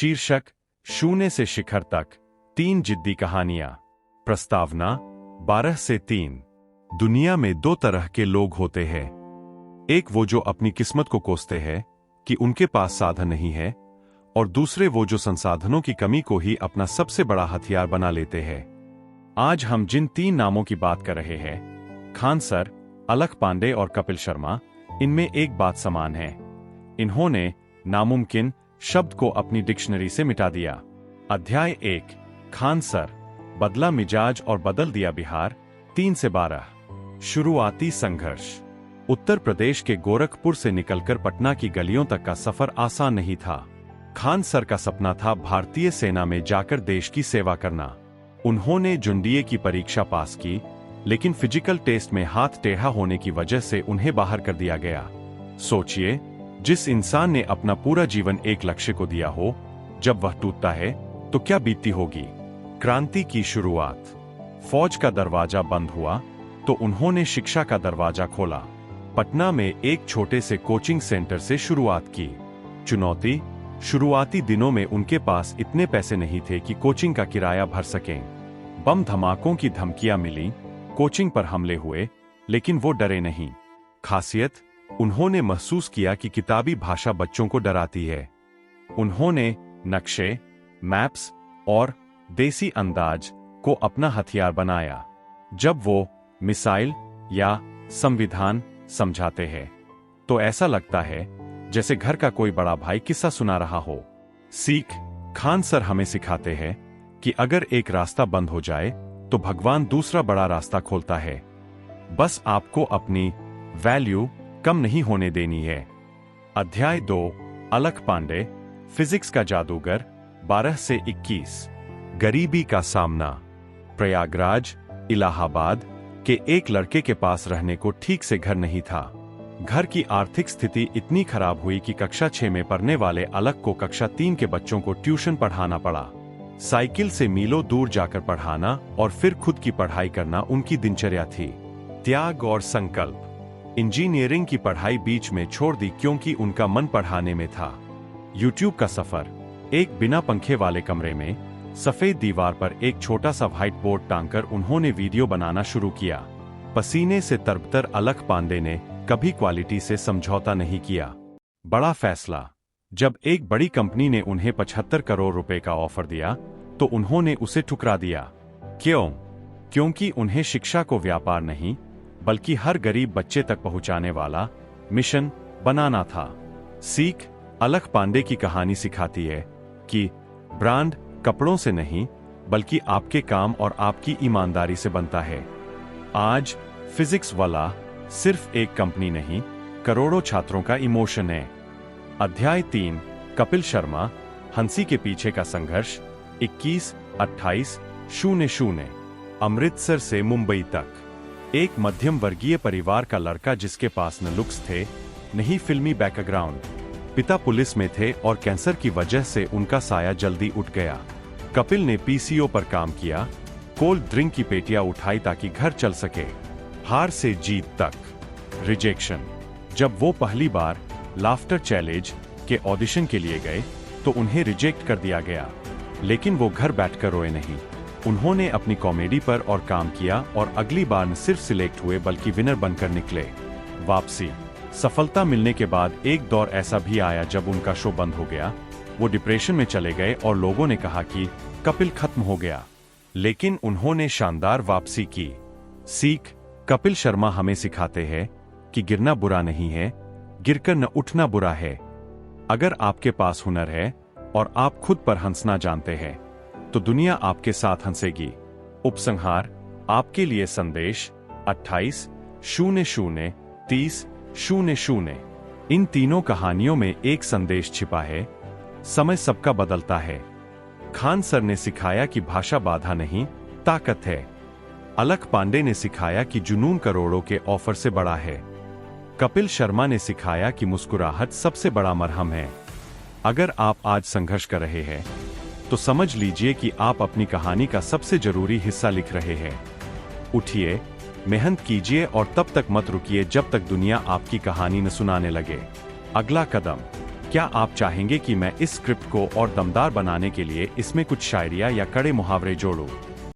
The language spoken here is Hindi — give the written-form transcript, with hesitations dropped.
शीर्षक, शून्य से शिखर तक 3 जिद्दी कहानियां। प्रस्तावना, 12 से 3। दुनिया में 2 तरह के लोग होते हैं। एक वो जो अपनी किस्मत को कोसते हैं कि उनके पास साधन नहीं है, और दूसरे वो जो संसाधनों की कमी को ही अपना सबसे बड़ा हथियार बना लेते हैं। आज हम जिन 3 नामों की बात कर रहे हैं, खान सर, अलख पांडे और कपिल शर्मा, इनमें एक बात समान है। इन्होंने नामुमकिन शब्द को अपनी डिक्शनरी से मिटा दिया। अध्याय 1, खान सर, बदला मिजाज और बदल दिया बिहार। 3 से 12। शुरुआती संघर्ष। उत्तर प्रदेश के गोरखपुर से निकलकर पटना की गलियों तक का सफर आसान नहीं था। खान सर का सपना था भारतीय सेना में जाकर देश की सेवा करना। उन्होंने जुंडीए की परीक्षा पास की, लेकिन फिजिकल टेस्ट में हाथ टेढ़ा होने की वजह से उन्हें बाहर कर दिया गया। सोचिए, जिस इंसान ने अपना पूरा जीवन एक लक्ष्य को दिया हो, जब वह टूटता है तो क्या बीतती होगी। क्रांति की शुरुआत। फौज का दरवाजा बंद हुआ तो उन्होंने शिक्षा का दरवाजा खोला। पटना में एक छोटे से कोचिंग सेंटर से शुरुआत की। चुनौती, शुरुआती दिनों में उनके पास इतने पैसे नहीं थे कि कोचिंग का किराया भर सकें। बम धमाकों की धमकियां मिली, कोचिंग पर हमले हुए, लेकिन वो डरे नहीं। खासियत, उन्होंने महसूस किया कि किताबी भाषा बच्चों को डराती है। उन्होंने नक्शे, मैप्स और देसी अंदाज को अपना हथियार बनाया। जब वो मिसाइल या संविधान समझाते हैं तो ऐसा लगता है जैसे घर का कोई बड़ा भाई किस्सा सुना रहा हो। सीख। खान सर हमें सिखाते हैं कि अगर एक रास्ता बंद हो जाए तो भगवान दूसरा बड़ा रास्ता खोलता है। बस आपको अपनी वैल्यू कम नहीं होने देनी है। अध्याय 2, अलख पांडे, फिजिक्स का जादूगर। 12 से 21। गरीबी का सामना। प्रयागराज, इलाहाबाद के एक लड़के के पास रहने को ठीक से घर नहीं था। घर की आर्थिक स्थिति इतनी खराब हुई कि कक्षा 6 में पढ़ने वाले अलख को कक्षा 3 के बच्चों को ट्यूशन पढ़ाना पड़ा। साइकिल से मीलों दूर जाकर पढ़ाना और फिर खुद की पढ़ाई करना उनकी दिनचर्या थी। त्याग और संकल्प। इंजीनियरिंग की पढ़ाई बीच में छोड़ दी क्योंकि उनका मन पढ़ाने में था। यूट्यूब का सफर। एक बिना पंखे वाले कमरे में सफेद दीवार पर एक छोटा सा व्हाइट बोर्ड टांगकर उन्होंने वीडियो बनाना शुरू किया। पसीने से तरबतर अलख पांडे ने कभी क्वालिटी से समझौता नहीं किया। बड़ा फैसला। जब एक बड़ी कंपनी ने उन्हें 75 करोड़ रुपए का ऑफर दिया तो उन्होंने उसे ठुकरा दिया। क्यों? क्योंकि उन्हें शिक्षा को व्यापार नहीं, बल्कि हर गरीब बच्चे तक पहुंचाने वाला मिशन बनाना था। सीख। अलख पांडे की कहानी सिखाती है कि ब्रांड कपड़ों से नहीं, बल्कि आपके काम और आपकी ईमानदारी से बनता है। आज फिजिक्स वाला सिर्फ एक कंपनी नहीं, करोड़ों छात्रों का इमोशन है। अध्याय 3, कपिल शर्मा, हंसी के पीछे का संघर्ष। 21-28-00। अमृतसर से मुंबई तक। एक मध्यम वर्गीय परिवार का लड़का जिसके पास न लुक्स थे, न ही फिल्मी बैकग्राउंड। पिता पुलिस में थे और कैंसर की वजह से उनका साया जल्दी उठ गया। कपिल ने पीसीओ पर काम किया, कोल्ड ड्रिंक की पेटियां उठाई ताकि घर चल सके। हार से जीत तक। रिजेक्शन। जब वो पहली बार लाफ्टर चैलेंज के ऑडिशन के लिए गए तो उन्हें रिजेक्ट कर दिया गया, लेकिन वो घर बैठकर रोए नहीं। उन्होंने अपनी कॉमेडी पर और काम किया और अगली बार न सिर्फ सिलेक्ट हुए बल्कि विनर बनकर निकले। वापसी। सफलता मिलने के बाद एक दौर ऐसा भी आया जब उनका शो बंद हो गया। वो डिप्रेशन में चले गए और लोगों ने कहा कि कपिल खत्म हो गया, लेकिन उन्होंने शानदार वापसी की। सीख। कपिल शर्मा हमें सिखाते हैं कि गिरना बुरा नहीं है, गिरकर न उठना बुरा है। अगर आपके पास हुनर है और आप खुद पर हंसना जानते हैं तो दुनिया आपके साथ हंसेगी। उपसंहार। आपके लिए संदेश। 28-00-30-00। इन तीनों कहानियों में एक संदेश छिपा है, समय सबका बदलता है। खान सर ने सिखाया कि भाषा बाधा नहीं, ताकत है। अलख पांडे ने सिखाया कि जुनून करोड़ों के ऑफर से बड़ा है। कपिल शर्मा ने सिखाया कि मुस्कुराहट सबसे बड़ा मरहम है। अगर आप आज संघर्ष कर रहे हैं तो समझ लीजिए कि आप अपनी कहानी का सबसे जरूरी हिस्सा लिख रहे हैं। उठिए, मेहनत कीजिए और तब तक मत रुकिए जब तक दुनिया आपकी कहानी न सुनाने लगे। अगला कदम। क्या आप चाहेंगे कि मैं इस स्क्रिप्ट को और दमदार बनाने के लिए इसमें कुछ शायरिया या कड़े मुहावरे जोड़ूं?